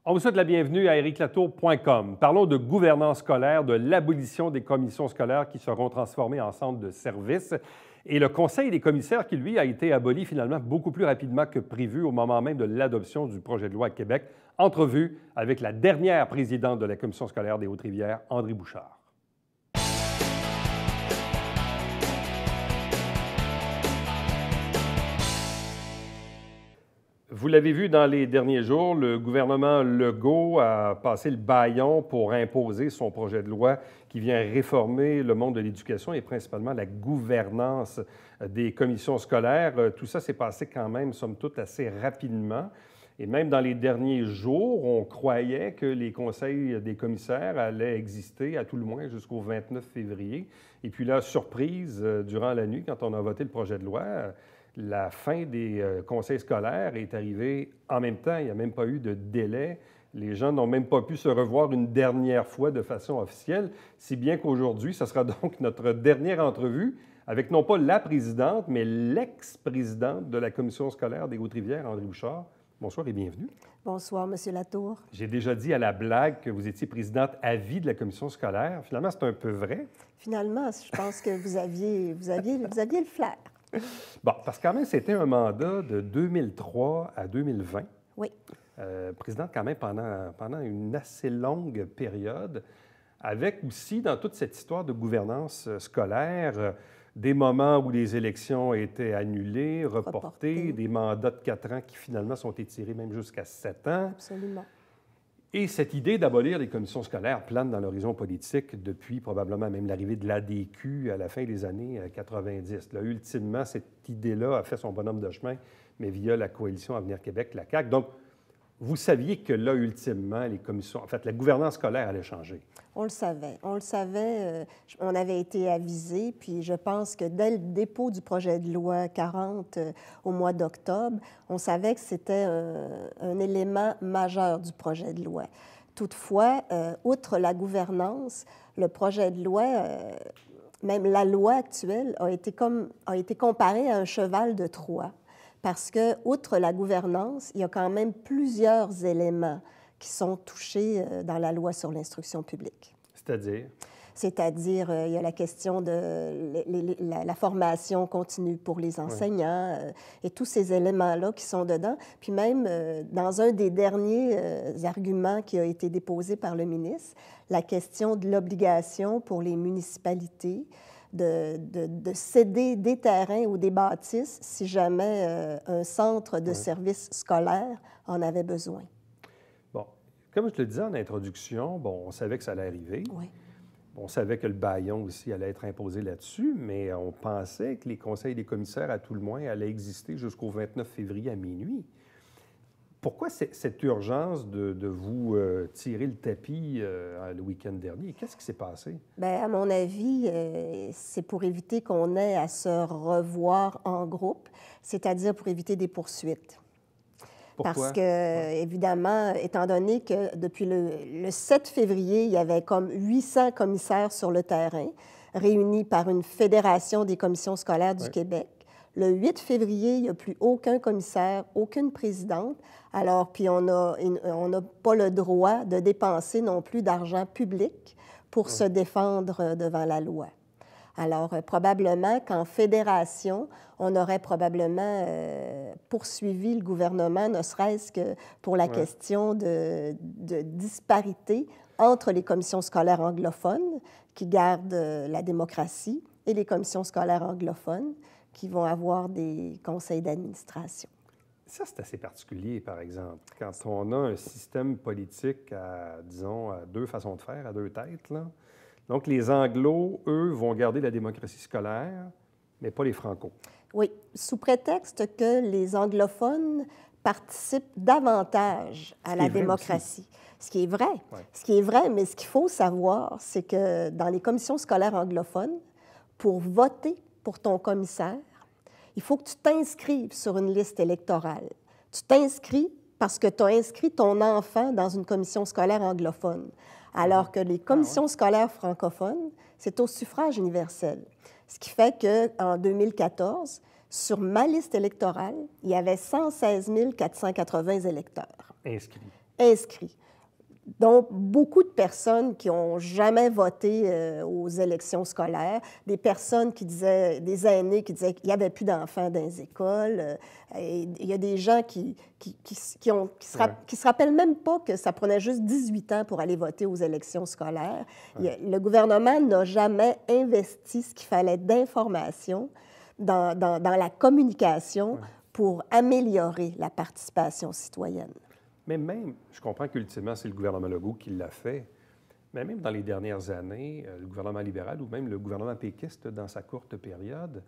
On vous souhaite la bienvenue à ericlatour.com. Parlons de gouvernance scolaire, de l'abolition des commissions scolaires qui seront transformées en centres de services et le Conseil des commissaires qui, lui, a été aboli finalement beaucoup plus rapidement que prévu au moment même de l'adoption du projet de loi à Québec. Entrevue avec la dernière présidente de la Commission scolaire des Hautes-Rivières, André Bouchard. Vous l'avez vu dans les derniers jours, le gouvernement Legault a passé le bâillon pour imposer son projet de loi qui vient réformer le monde de l'éducation et principalement la gouvernance des commissions scolaires. Tout ça s'est passé quand même, somme toute, assez rapidement. Et même dans les derniers jours, on croyait que les conseils des commissaires allaient exister à tout le moins jusqu'au 29 février. Et puis là, surprise, durant la nuit, quand on a voté le projet de loi, la fin des conseils scolaires est arrivée en même temps. Il n'y a même pas eu de délai. Les gens n'ont même pas pu se revoir une dernière fois de façon officielle, si bien qu'aujourd'hui, ce sera donc notre dernière entrevue avec non pas la présidente, mais l'ex-présidente de la Commission scolaire des Hautes-Rivières, André Bouchard. Bonsoir et bienvenue. Bonsoir, M. Latour. J'ai déjà dit à la blague que vous étiez présidente à vie de la Commission scolaire. Finalement, c'est un peu vrai. Finalement, je pense que vous aviez le flair. Bon, parce que quand même, c'était un mandat de 2003 à 2020. Oui. Présidente quand même pendant une assez longue période, avec aussi, dans toute cette histoire de gouvernance scolaire, des moments où les élections étaient annulées, reportées, des mandats de 4 ans qui finalement sont étirés même jusqu'à 7 ans. Absolument. Et cette idée d'abolir les commissions scolaires plane dans l'horizon politique depuis probablement même l'arrivée de l'ADQ à la fin des années 90. Là, ultimement, cette idée-là a fait son bonhomme de chemin, mais via la coalition Avenir Québec, la CAQ. Donc, vous saviez que là, ultimement, les commissions, en fait, la gouvernance scolaire allait changer. On le savait. On le savait. On avait été avisés. Puis je pense que dès le dépôt du projet de loi 40 au mois d'octobre, on savait que c'était un élément majeur du projet de loi. Toutefois, outre la gouvernance, le projet de loi, même la loi actuelle, a été comparée à un cheval de Troie. Parce que, outre la gouvernance, il y a quand même plusieurs éléments qui sont touchés dans la loi sur l'instruction publique. C'est-à-dire? C'est-à-dire, il y a la question de la formation continue pour les enseignants et tous ces éléments-là qui sont dedans. Puis même, dans un des derniers arguments qui a été déposé par le ministre, la question de l'obligation pour les municipalités de céder des terrains ou des bâtisses si jamais un centre de services scolaires en avait besoin. Bon, comme je le disais en introduction, bon, on savait que ça allait arriver. Oui. On savait que le bâillon aussi allait être imposé là-dessus, mais on pensait que les conseils des commissaires, à tout le moins, allaient exister jusqu'au 29 février à minuit. Pourquoi cette urgence de vous tirer le tapis le week-end dernier? Qu'est-ce qui s'est passé? Bien, à mon avis, c'est pour éviter qu'on ait à se revoir en groupe, c'est-à-dire pour éviter des poursuites. Pourquoi? Parce que, évidemment, étant donné que depuis le 7 février, il y avait comme 800 commissaires sur le terrain, réunis par une fédération des commissions scolaires du Québec, le 8 février, il n'y a plus aucun commissaire, aucune présidente. Alors, puis on n'a pas le droit de dépenser non plus d'argent public pour se défendre devant la loi. Alors, probablement qu'en fédération, on aurait probablement poursuivi le gouvernement, ne serait-ce que pour la question de disparité entre les commissions scolaires anglophones qui gardent la démocratie et les commissions scolaires anglophones qui vont avoir des conseils d'administration. Ça, c'est assez particulier, par exemple. Quand on a un système politique à, disons, à deux façons de faire, à deux têtes, là. Donc, les Anglos, eux, vont garder la démocratie scolaire, mais pas les Franco. Oui, sous prétexte que les anglophones participent davantage à la démocratie. Ce qui est vrai. Ouais. Ce qui est vrai, mais ce qu'il faut savoir, c'est que dans les commissions scolaires anglophones, pour voter pour ton commissaire, il faut que tu t'inscrives sur une liste électorale. Tu t'inscris parce que tu as inscrit ton enfant dans une commission scolaire anglophone, alors que les commissions scolaires francophones, c'est au suffrage universel. Ce qui fait qu'en 2014, sur ma liste électorale, il y avait 116 480 électeurs. Inscrits. inscrits. Donc, beaucoup de personnes qui n'ont jamais voté aux élections scolaires, des personnes qui disaient, des aînés qui disaient qu'il n'y avait plus d'enfants dans les écoles. Et il y a des gens qui se rappellent même pas que ça prenait juste 18 ans pour aller voter aux élections scolaires. Le gouvernement n'a jamais investi ce qu'il fallait d'information dans la communication pour améliorer la participation citoyenne. Mais même, je comprends qu'ultimement, c'est le gouvernement Legault qui l'a fait, mais même dans les dernières années, le gouvernement libéral ou même le gouvernement péquiste, dans sa courte période,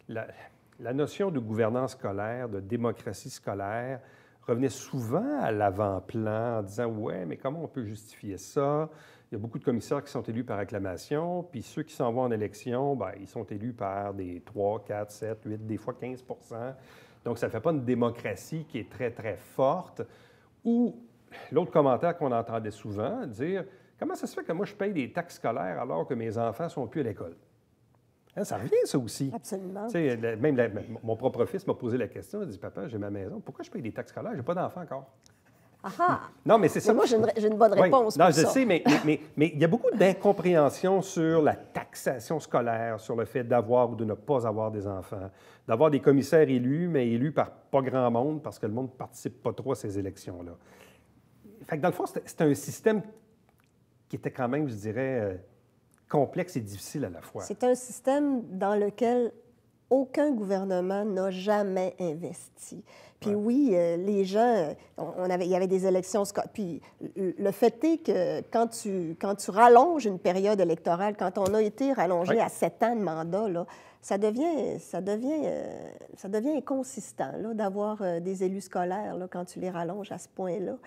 la notion de gouvernance scolaire, de démocratie scolaire, revenait souvent à l'avant-plan en disant « Ouais, mais comment on peut justifier ça? Il y a beaucoup de commissaires qui sont élus par acclamation, puis ceux qui s'en vont en élection, bien, ils sont élus par des 3, 4, 7, 8, des fois 15 %. Donc, ça ne fait pas une démocratie qui est très, très forte. » Ou l'autre commentaire qu'on entendait souvent, dire « Comment ça se fait que moi, je paye des taxes scolaires alors que mes enfants ne sont plus à l'école? » Hein, ça revient, ça aussi. Absolument. Mon propre fils m'a posé la question, il dit « Papa, j'ai ma maison, pourquoi je paye des taxes scolaires? Je n'ai pas d'enfants encore. » Ah! Non, mais c'est ça. Mais moi, j'ai une bonne réponse pour non, je ça. sais, mais il y a beaucoup d'incompréhension sur la taxation scolaire, sur le fait d'avoir ou de ne pas avoir des enfants, d'avoir des commissaires élus, mais élus par pas grand monde parce que le monde ne participe pas trop à ces élections-là. Fait que dans le fond, c'était un système qui était quand même, je dirais, complexe et difficile à la fois. C'est un système dans lequel aucun gouvernement n'a jamais investi. Puis oui, les gens, il y avait des élections. Puis le fait est que quand tu rallonges une période électorale, quand on a été rallongé à 7 ans de mandat, là, ça devient inconsistant d'avoir des élus scolaires là, quand tu les rallonges à ce point-là.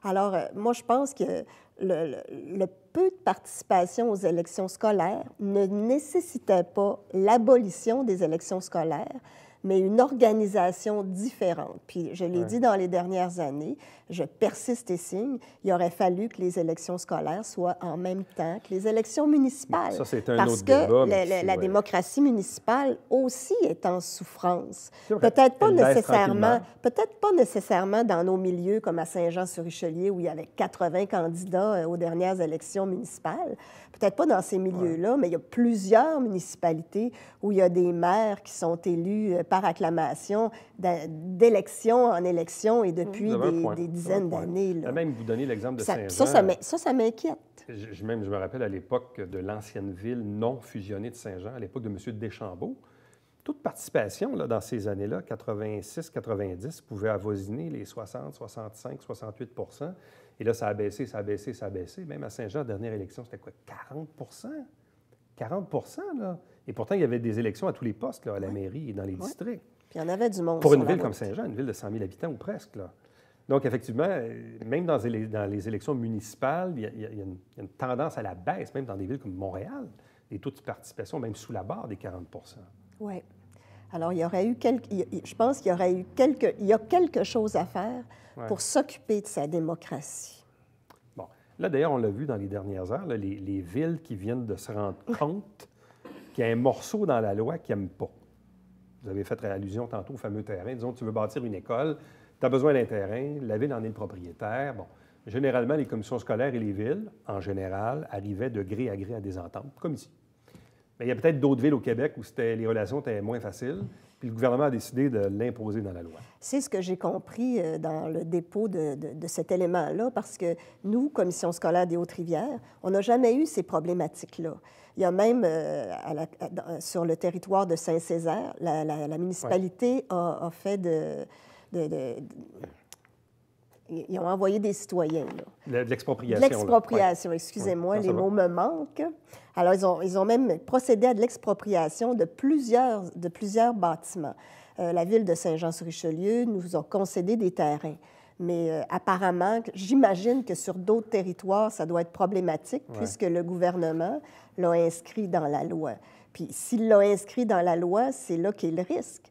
Alors, moi, je pense que le peu de participation aux élections scolaires ne nécessitait pas l'abolition des élections scolaires, mais une organisation différente. Puis, je l'ai dit dans les dernières années, je persiste et signe, il aurait fallu que les élections scolaires soient en même temps que les élections municipales. Ça, c'est un parce autre que débat, la démocratie municipale aussi est en souffrance. Vrai. Peut-être pas nécessairement dans nos milieux comme à Saint-Jean-sur-Richelieu où il y avait 80 candidats aux dernières élections municipales. Peut-être pas dans ces milieux-là, mais il y a plusieurs municipalités où il y a des maires qui sont élus par acclamation d'élection en élection et depuis des dizaines d'années. Même vous donner l'exemple de Saint-Jean. Ça m'inquiète. Je me rappelle à l'époque de l'ancienne ville non fusionnée de Saint-Jean, à l'époque de M. Deschambault. Toute participation là, dans ces années-là, 86-90, pouvait avoisiner les 60, 65, 68 %. Et là, ça a baissé, ça a baissé, ça a baissé. Même à Saint-Jean, la dernière élection, c'était quoi? 40 40 là. Et pourtant, il y avait des élections à tous les postes, là, à la mairie et dans les districts. Puis il y en avait du monde. Pour une ville comme Saint-Jean, une ville de 100 000 habitants ou presque, là. Donc, effectivement, même dans les élections municipales, il y a une tendance à la baisse, même dans des villes comme Montréal, des taux de participation, même sous la barre des 40 %. Oui. Alors, je pense qu'il y a quelque chose à faire pour s'occuper de sa démocratie. Bon. Là, d'ailleurs, on l'a vu dans les dernières heures, là, les villes qui viennent de se rendre compte qu'il y a un morceau dans la loi qu'ils n'aiment pas. Vous avez fait allusion tantôt au fameux terrain. Disons, tu veux bâtir une école, tu as besoin d'un terrain, la ville en est le propriétaire. Bon, généralement, les commissions scolaires et les villes, en général, arrivaient de gré à gré à des ententes, comme ici. Mais il y a peut-être d'autres villes au Québec où les relations étaient moins faciles, puis le gouvernement a décidé de l'imposer dans la loi. C'est ce que j'ai compris dans le dépôt de cet élément-là, parce que nous, Commission scolaire des Hautes-Rivières, on n'a jamais eu ces problématiques-là. Il y a même, sur le territoire de Saint-Césaire, la municipalité a fait ils ont envoyé des citoyens. Là. De l'expropriation. De l'expropriation, excusez-moi, les mots me manquent. Alors, ils ont même procédé à de l'expropriation de plusieurs bâtiments. La ville de Saint-Jean-sur-Richelieu nous a concédé des terrains. Mais apparemment, j'imagine que sur d'autres territoires, ça doit être problématique puisque le gouvernement l'a inscrit dans la loi. Puis s'il l'a inscrit dans la loi, c'est là qu'est le risque.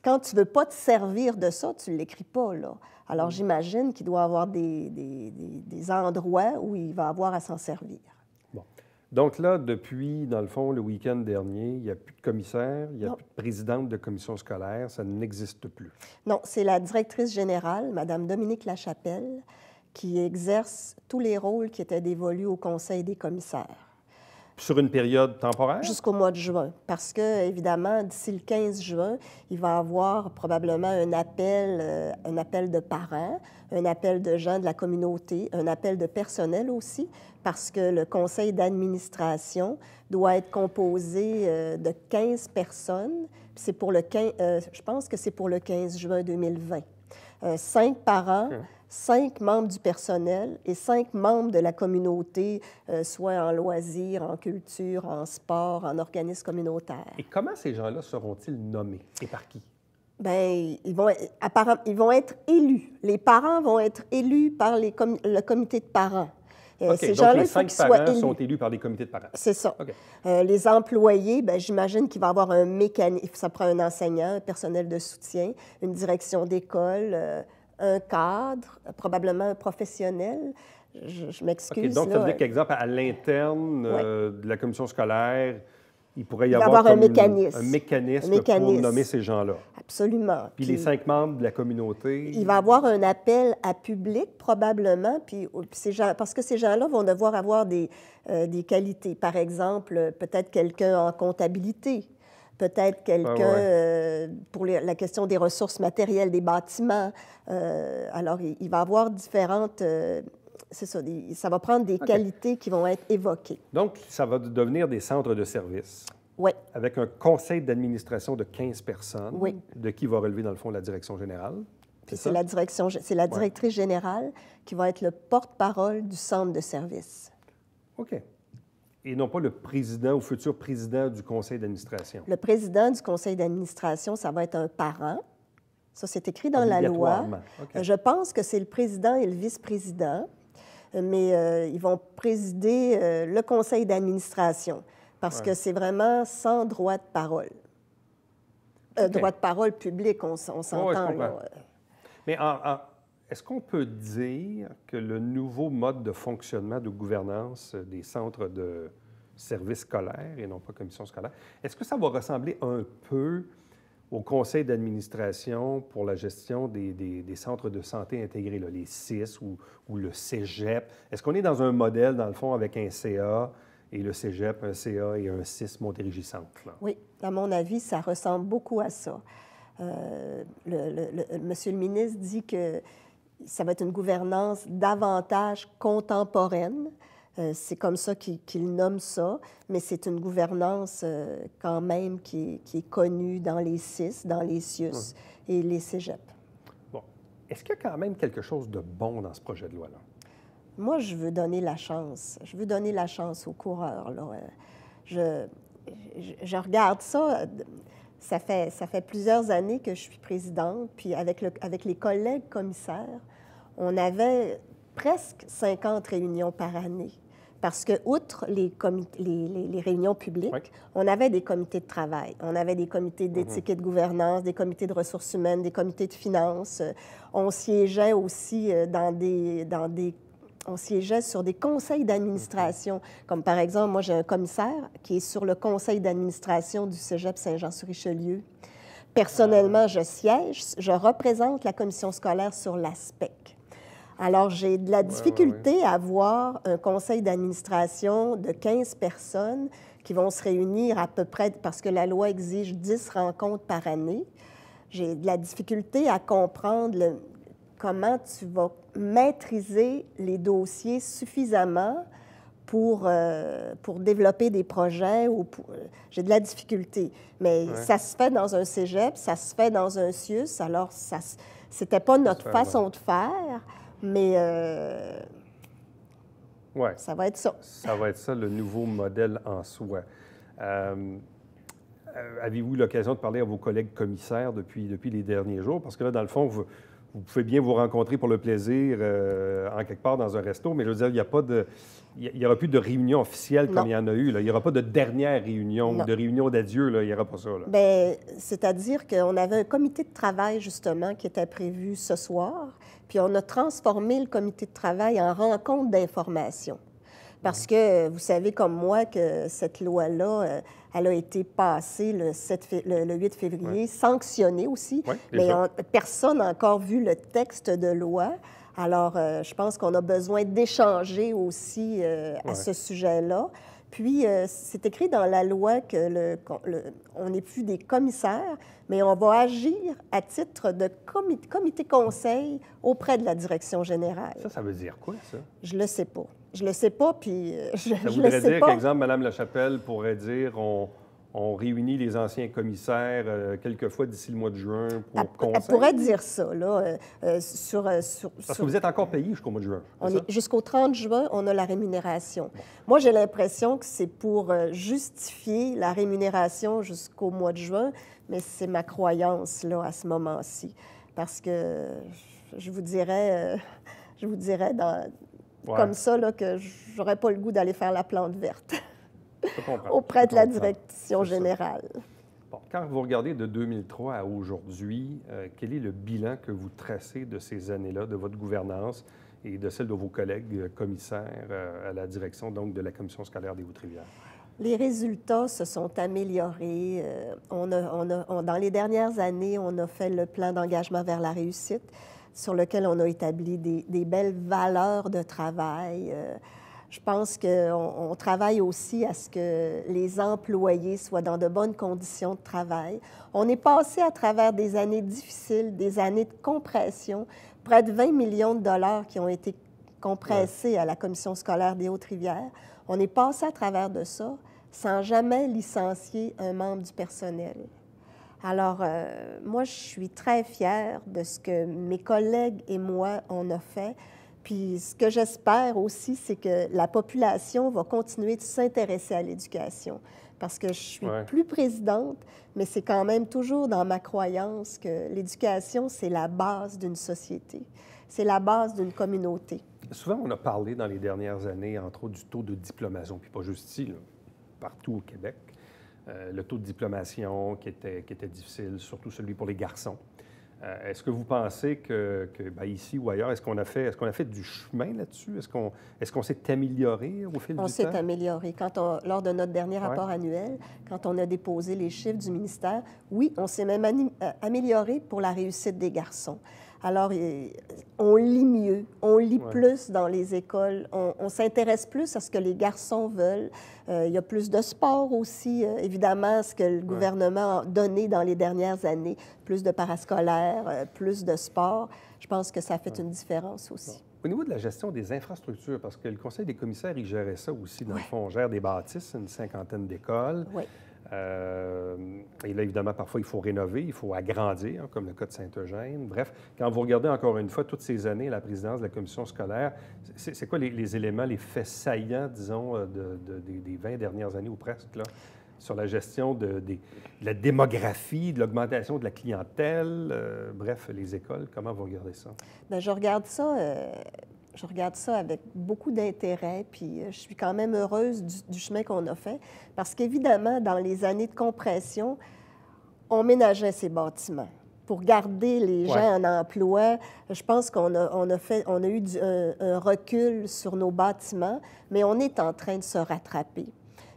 Quand tu ne veux pas te servir de ça, tu ne l'écris pas, là. Alors, j'imagine qu'il doit y avoir des endroits où il va avoir à s'en servir. Bon. Donc là, depuis, dans le fond, le week-end dernier, il n'y a plus de commissaire, il n'y a plus de présidente de commission scolaire, ça n'existe plus. Non, c'est la directrice générale, Mme Dominique Lachapelle, qui exerce tous les rôles qui étaient dévolus au Conseil des commissaires. Sur une période temporaire? Jusqu'au mois de juin, parce que, évidemment, d'ici le 15 juin, il va y avoir probablement un appel de parents, un appel de gens de la communauté, un appel de personnel aussi, parce que le conseil d'administration doit être composé de 15 personnes. C'est pour le 15, je pense que c'est pour le 15 juin 2020. 5 parents, 5 membres du personnel et 5 membres de la communauté, soit en loisirs, en culture, en sport, en organismes communautaires. Et comment ces gens-là seront-ils nommés et par qui? Bien, ils vont être élus. Les parents vont être élus par le comité de parents. Ces gens-là, donc les 5 parents sont élus par des comités de parents. C'est ça. Les employés, bien, j'imagine qu'il va y avoir un mécanisme. Ça prend un enseignant, un personnel de soutien, une direction d'école, un cadre, probablement un professionnel. Je m'excuse. Donc, ça veut dire qu'exemple, à l'interne de la commission scolaire, il pourrait y avoir comme un mécanisme. Un mécanisme pour nommer ces gens-là. Absolument. Puis les 5 membres de la communauté... Il va y avoir un appel à public, probablement, parce que ces gens-là vont devoir avoir des qualités. Par exemple, peut-être quelqu'un en comptabilité, peut-être quelqu'un pour la question des ressources matérielles des bâtiments. Alors, il va y avoir différentes... c'est ça, ça va prendre des qualités qui vont être évoquées. Donc, ça va devenir des centres de services. Oui. Avec un conseil d'administration de 15 personnes, oui. de qui va relever, dans le fond, la direction générale. C'est la directrice générale qui va être le porte-parole du centre de services. OK. Et non pas le président ou futur président du conseil d'administration. Le président du conseil d'administration, ça va être un parent. Ça, c'est écrit dans la loi. Okay. Je pense que c'est le président et le vice-président, mais ils vont présider le conseil d'administration parce que c'est vraiment sans droit de parole. Droit de parole public, on s'entend. Mais est-ce qu'on peut dire que le nouveau mode de fonctionnement, de gouvernance des centres de services scolaires et non pas commission scolaire, est-ce que ça va ressembler un peu au conseil d'administration pour la gestion des centres de santé intégrés, là, les CIS ou le cégep? Est-ce qu'on est dans un modèle, dans le fond, avec un CA et le cégep, un CA et un CIS Montérégie-Centre? Oui, à mon avis, ça ressemble beaucoup à ça. Monsieur le ministre dit que ça va être une gouvernance davantage contemporaine. C'est comme ça qu'il nomme ça, mais c'est une gouvernance quand même qui est connue dans les CIS, dans les CIUS et les cégeps. Bon. Est-ce qu'il y a quand même quelque chose de bon dans ce projet de loi-là? Moi, je veux donner la chance. Je veux donner la chance aux coureurs, là. Je regarde ça. Ça fait plusieurs années que je suis présidente, puis avec les collègues commissaires, on avait presque 50 réunions par année. Parce que, outre les réunions publiques, on avait des comités de travail, on avait des comités d'éthique et de gouvernance, des comités de ressources humaines, des comités de finances. On siégeait aussi on siégeait sur des conseils d'administration. Comme par exemple, moi, j'ai un commissaire qui est sur le conseil d'administration du cégep Saint-Jean-sur-Richelieu. Personnellement, je siège, je représente la commission scolaire sur l'ASPEC. Alors, j'ai de la difficulté à avoir un conseil d'administration de 15 personnes qui vont se réunir à peu près, parce que la loi exige 10 rencontres par année. J'ai de la difficulté à comprendre comment tu vas maîtriser les dossiers suffisamment pour développer des projets. J'ai de la difficulté. Mais ça se fait dans un cégep, ça se fait dans un CIUS, alors c'était pas notre façon de faire. Mais ça va être ça. Ça va être ça, le nouveau modèle en soi. Avez-vous eu l'occasion de parler à vos collègues commissaires depuis les derniers jours? Parce que là, dans le fond, vous pouvez bien vous rencontrer pour le plaisir en quelque part dans un resto, mais je veux dire, il n'y aura plus de réunion officielle comme il y en a eu. Là. Il n'y aura pas de dernière réunion ou de réunion d'adieu. Il n'y aura pas ça. Bien, c'est-à-dire qu'on avait un comité de travail, justement, qui était prévu ce soir, puis on a transformé le comité de travail en rencontre d'information. Parce que vous savez comme moi que cette loi-là, elle a été passée le 8 février, sanctionnée aussi, mais personne n'a encore vu le texte de loi. Alors, je pense qu'on a besoin d'échanger aussi à ce sujet-là. Puis, c'est écrit dans la loi que on n'est plus des commissaires, mais on va agir à titre de comité conseil auprès de la direction générale. Ça veut dire quoi, ça? Je le sais pas. Je le sais pas, puis je le sais pas. Ça voudrait dire, par exemple, Mme Lachapelle pourrait dire on réunit les anciens commissaires quelques fois d'ici le mois de juin pour conseil? Elle pourrait dire ça, là. Parce que vous êtes encore payé jusqu'au mois de juin. Jusqu'au 30 juin, on a la rémunération. Bon. Moi, j'ai l'impression que c'est pour justifier la rémunération jusqu'au mois de juin, mais c'est ma croyance, là, à ce moment-ci. Parce que je vous dirais comme ça, là, que j'aurais pas le goût d'aller faire la plante verte auprès de la direction générale. Bon, quand vous regardez de 2003 à aujourd'hui, quel est le bilan que vous tracez de ces années-là, de votre gouvernance et de celle de vos collègues commissaires à la direction donc, de la Commission scolaire des Hautes-Rivières? Les résultats se sont améliorés. Dans les dernières années, on a fait le plan d'engagement vers la réussite, sur lequel on a établi des belles valeurs de travail. Je pense qu'on travaille aussi à ce que les employés soient dans de bonnes conditions de travail. On est passé à travers des années difficiles, des années de compression, près de 20 millions de dollars qui ont été compressés à la Commission scolaire des Hautes-Rivières. On est passé à travers de ça sans jamais licencier un membre du personnel. Alors, moi, je suis très fière de ce que mes collègues et moi, on a fait. Puis, ce que j'espère aussi, c'est que la population va continuer de s'intéresser à l'éducation. Parce que je suis plus présidente, mais c'est quand même toujours dans ma croyance que l'éducation, c'est la base d'une société. C'est la base d'une communauté. Souvent, on a parlé dans les dernières années, entre autres, du taux de diplomation, puis pas juste ici, là, partout au Québec. Le taux de diplomation qui était difficile, surtout celui pour les garçons. Est-ce que vous pensez que ici ou ailleurs, est-ce qu'on a fait du chemin là-dessus? Est-ce qu'on s'est amélioré au fil du temps? On s'est amélioré. Lors de notre dernier rapport annuel, quand on a déposé les chiffres du ministère, oui, on s'est même amélioré pour la réussite des garçons. Alors, on lit mieux, on lit plus dans les écoles, on s'intéresse plus à ce que les garçons veulent. Il y a plus de sport aussi, évidemment, ce que le gouvernement a donné dans les dernières années, plus de parascolaires, plus de sport. Je pense que ça a fait une différence aussi. Au niveau de la gestion des infrastructures, parce que le Conseil des commissaires, il gérait ça aussi. Dans le fond, on gère des bâtisses, une 50aine d'écoles. Oui. Et là, évidemment, parfois, il faut rénover, il faut agrandir, hein, comme le cas de Saint-Eugène. Bref, quand vous regardez encore une fois toutes ces années à la présidence de la commission scolaire, c'est quoi les éléments, les faits saillants, disons, des 20 dernières années ou presque, là, sur la gestion de la démographie, de l'augmentation de la clientèle, bref, les écoles, comment vous regardez ça? Bien, je regarde ça avec beaucoup d'intérêt, puis je suis quand même heureuse du chemin qu'on a fait, parce qu'évidemment, dans les années de compression, on ménageait ces bâtiments. Pour garder les gens en emploi, je pense qu'on a eu un recul sur nos bâtiments, mais on est en train de se rattraper.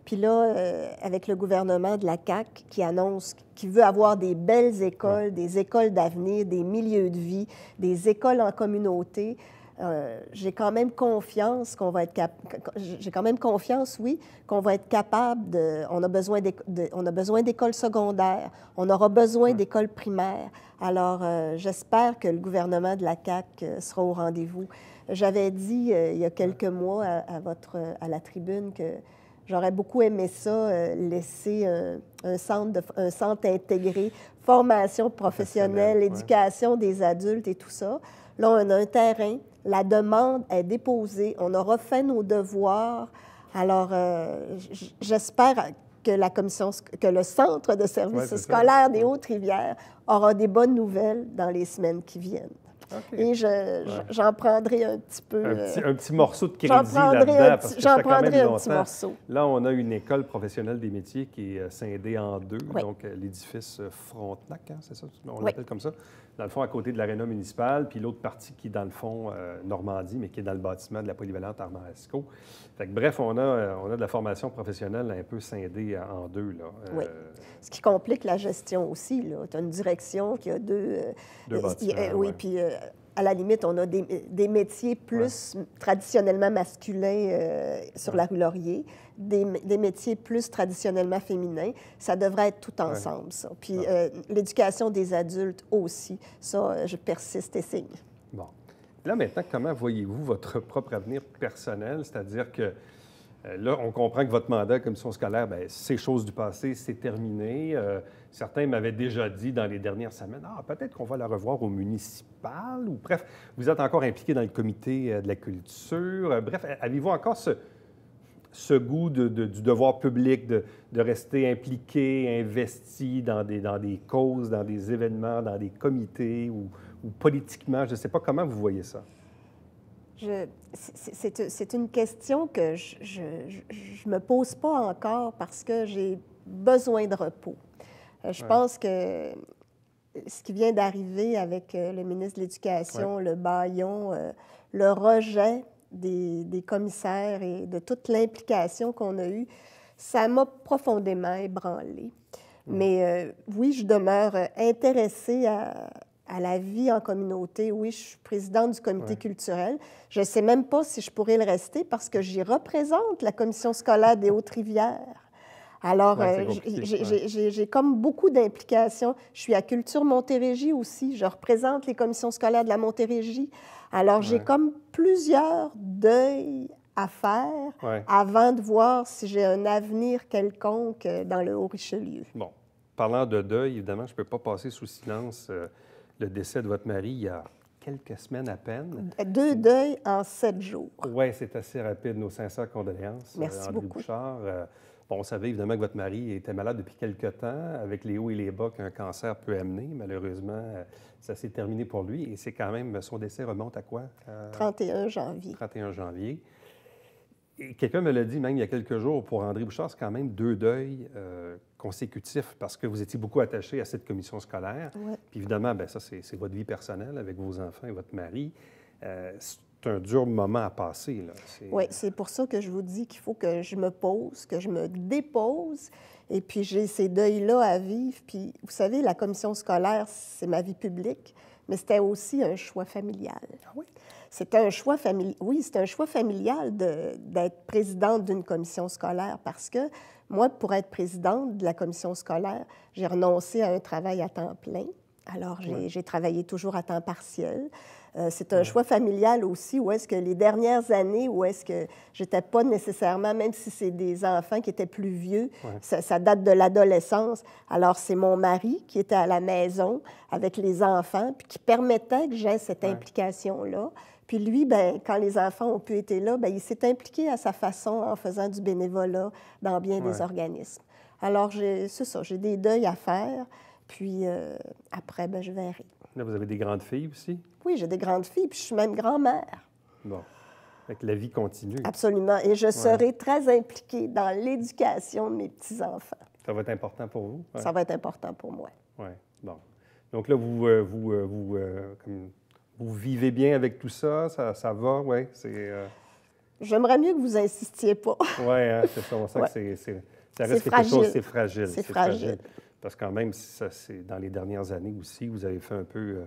Puis là, avec le gouvernement de la CAQ qui annonce qu'il veut avoir des belles écoles, des écoles d'avenir, des milieux de vie, des écoles en communauté, j'ai quand même confiance qu'on va être qu'on va être capable de... On a besoin d'écoles secondaires, on aura besoin d'écoles primaires. Alors, j'espère que le gouvernement de la CAQ sera au rendez-vous. J'avais dit il y a quelques mois à la tribune que j'aurais beaucoup aimé ça, laisser un centre intégré, formation professionnelle, éducation des adultes et tout ça. Là, on a un terrain, la demande est déposée, on aura fait nos devoirs. Alors, j'espère que le Centre de services scolaires des Hautes-Rivières aura des bonnes nouvelles dans les semaines qui viennent. OK. Et j'en prendrai un petit peu. Un petit morceau de crédit là-dedans, parce que ça fait quand même un longtemps. petit morceau. Là, on a une école professionnelle des métiers qui est scindée en deux, Oui. donc l'édifice Frontenac, hein, c'est ça? On Oui. l'appelle comme ça. Dans le fond, à côté de l'aréna municipale, puis l'autre partie qui est dans le fond Normandie, mais qui est dans le bâtiment de la polyvalente Armaresco. Fait que, bref, on a de la formation professionnelle un peu scindée en deux. Là. Oui. Ce qui complique la gestion aussi. Tu as une direction qui a deux bâtiments. Oui, puis à la limite, on a des métiers plus traditionnellement masculins sur la rue Laurier, des métiers plus traditionnellement féminins. Ça devrait être tout ensemble, ça. Puis l'éducation des adultes aussi. Ça, je persiste et signe. Bon. Là, maintenant, comment voyez-vous votre propre avenir personnel? C'est-à-dire que là, on comprend que votre mandat à la commission scolaire, bien, c'est chose du passé, c'est terminé. Certains m'avaient déjà dit dans les dernières semaines, peut-être qu'on va la revoir au municipal. Ou bref, vous êtes encore impliqué dans le comité de la culture. Bref, avez-vous encore ce goût du devoir public, de rester impliqué, investi dans des causes, dans des événements, dans des comités ou politiquement? Je ne sais pas comment vous voyez ça. C'est une question que je ne me pose pas encore parce que j'ai besoin de repos. Je pense que ce qui vient d'arriver avec le ministre de l'Éducation, le bâillon, le rejet des commissaires et de toute l'implication qu'on a eue, ça m'a profondément ébranlée. Mais oui, je demeure intéressée à la vie en communauté. Oui, je suis présidente du comité culturel. Je ne sais même pas si je pourrais le rester parce que j'y représente la commission scolaire des Hautes-Rivières. Alors, j'ai comme beaucoup d'implications. Je suis à Culture Montérégie aussi. Je représente les commissions scolaires de la Montérégie. Alors, j'ai comme plusieurs deuils à faire avant de voir si j'ai un avenir quelconque dans le Haut-Richelieu. Bon, parlant de deuil, évidemment, je ne peux pas passer sous silence le décès de votre mari il y a quelques semaines à peine. 2 deuils en 7 jours. Oui, c'est assez rapide. Nos sincères condoléances. Merci André beaucoup. Bouchard. On savait évidemment que votre mari était malade depuis quelque temps, avec les hauts et les bas qu'un cancer peut amener. Malheureusement, ça s'est terminé pour lui. Et c'est quand même, son décès remonte à quoi? 31 janvier. 31 janvier. Et quelqu'un me l'a dit même il y a quelques jours, pour André Bouchard, c'est quand même 2 deuils consécutifs parce que vous étiez beaucoup attaché à cette commission scolaire. Ouais. Puis évidemment, bien, ça, c'est votre vie personnelle avec vos enfants et votre mari. C'est un dur moment à passer. Oui, c'est pour ça que je vous dis qu'il faut que je me pose, que je me dépose. Et puis, j'ai ces deuils-là à vivre. Puis, vous savez, la commission scolaire, c'est ma vie publique, mais c'était aussi un choix familial. Ah oui? C'était un choix familial. Oui, c'est un choix familial d'être présidente d'une commission scolaire parce que moi, pour être présidente de la commission scolaire, j'ai renoncé à un travail à temps plein. Alors, j'ai travaillé toujours à temps partiel. C'est un choix familial aussi, où est-ce que les dernières années, où est-ce que j'étais pas nécessairement, même si c'est des enfants qui étaient plus vieux, ça date de l'adolescence. Alors, c'est mon mari qui était à la maison avec les enfants, puis qui permettait que j'aie cette implication-là. Puis lui, bien, quand les enfants ont pu être là, bien, il s'est impliqué à sa façon en faisant du bénévolat dans bien des organismes. Alors, c'est ça, j'ai des deuils à faire, puis après, bien, je verrai. Là, vous avez des grandes filles aussi? Oui, j'ai des grandes filles, puis je suis même grand-mère. Bon. Fait que la vie continue. Absolument. Et je serai très impliquée dans l'éducation de mes petits-enfants. Ça va être important pour vous? Ouais. Ça va être important pour moi. Oui. Bon. Donc là, vous vivez bien avec tout ça? Ça va? Oui. J'aimerais mieux que vous insistiez pas. Oui, hein, c'est ça. On sent que ça reste quelque fragile. chose, c'est fragile. C'est fragile. Parce que quand même, c'est dans les dernières années aussi, vous avez fait un peu...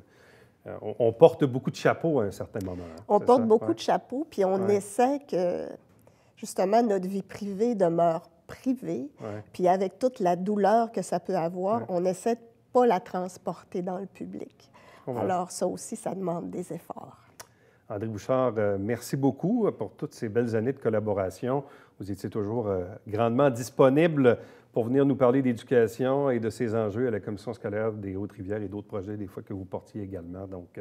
on porte beaucoup de chapeaux à un certain moment. Hein, on porte beaucoup de chapeaux, puis on essaie que, justement, notre vie privée demeure privée. Puis avec toute la douleur que ça peut avoir, on essaie de ne pas la transporter dans le public. Alors ça aussi, ça demande des efforts. André Bouchard, merci beaucoup pour toutes ces belles années de collaboration. Vous étiez toujours grandement disponible pour venir nous parler d'éducation et de ses enjeux à la Commission scolaire des Hautes-Rivières et d'autres projets, des fois, que vous portiez également. Donc,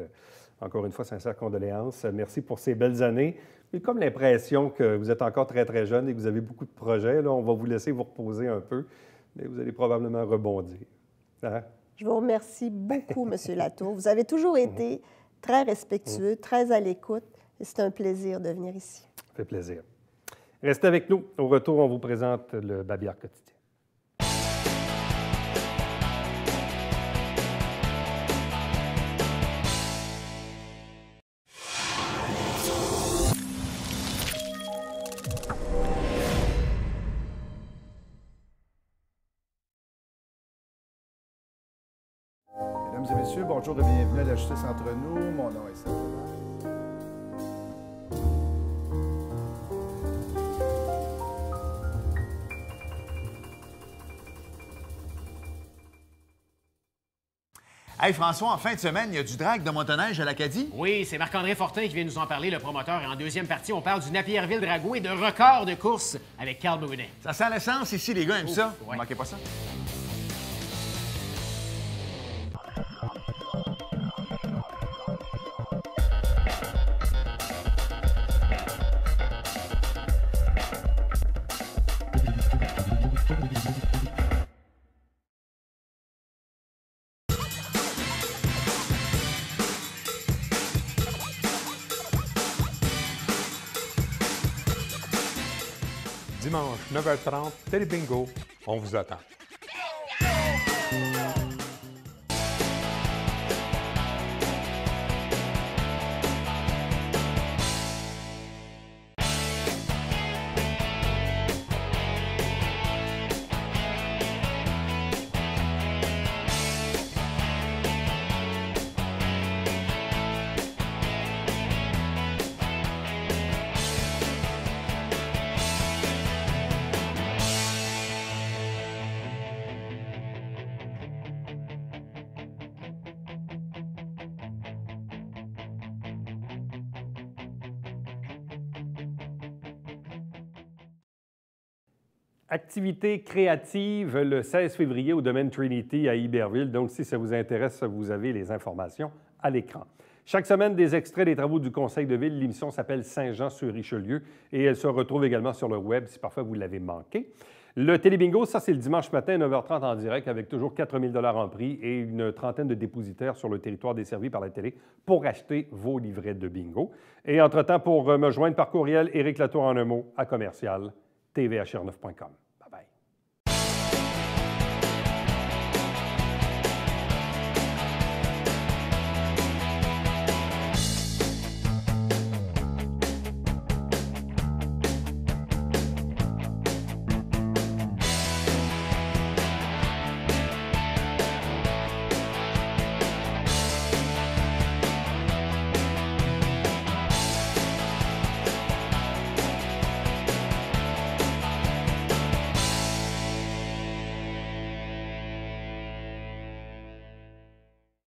encore une fois, sincères condoléances. Merci pour ces belles années. J'ai comme l'impression que vous êtes encore très, très jeune et que vous avez beaucoup de projets. Là, on va vous laisser vous reposer un peu, mais vous allez probablement rebondir. Hein? Je vous remercie beaucoup, M. Latour. Vous avez toujours été très respectueux, très à l'écoute. Et c'est un plaisir de venir ici. Ça fait plaisir. Restez avec nous. Au retour, on vous présente le Babillard quotidien. Mesdames et messieurs, bonjour et bienvenue à la Justice entre nous. Mon nom est Serge. Hey François, en fin de semaine, il y a du drag de motoneige à l'Acadie? Oui, c'est Marc-André Fortin qui vient nous en parler, le promoteur. Et en deuxième partie, on parle du Napierville Drago et de record de course avec Carl Brunet. Ça sent l'essence ici, les gars aiment ça. Ouais. Ne manquez pas ça. Dimanche, 9h30, Télé Bingo, on vous attend. Activité créative le 16 février au domaine Trinity à Iberville. Donc, si ça vous intéresse, vous avez les informations à l'écran. Chaque semaine, des extraits des travaux du Conseil de ville. L'émission s'appelle Saint-Jean-sur-Richelieu et elle se retrouve également sur le web si parfois vous l'avez manqué. Le Télébingo, ça, c'est le dimanche matin, 9h30 en direct, avec toujours 4 000 $ en prix et une trentaine de dépositaires sur le territoire desservi par la télé pour acheter vos livrets de bingo. Et entre-temps, pour me joindre par courriel, Éric Latour en un mot à commercial tvhr9.com.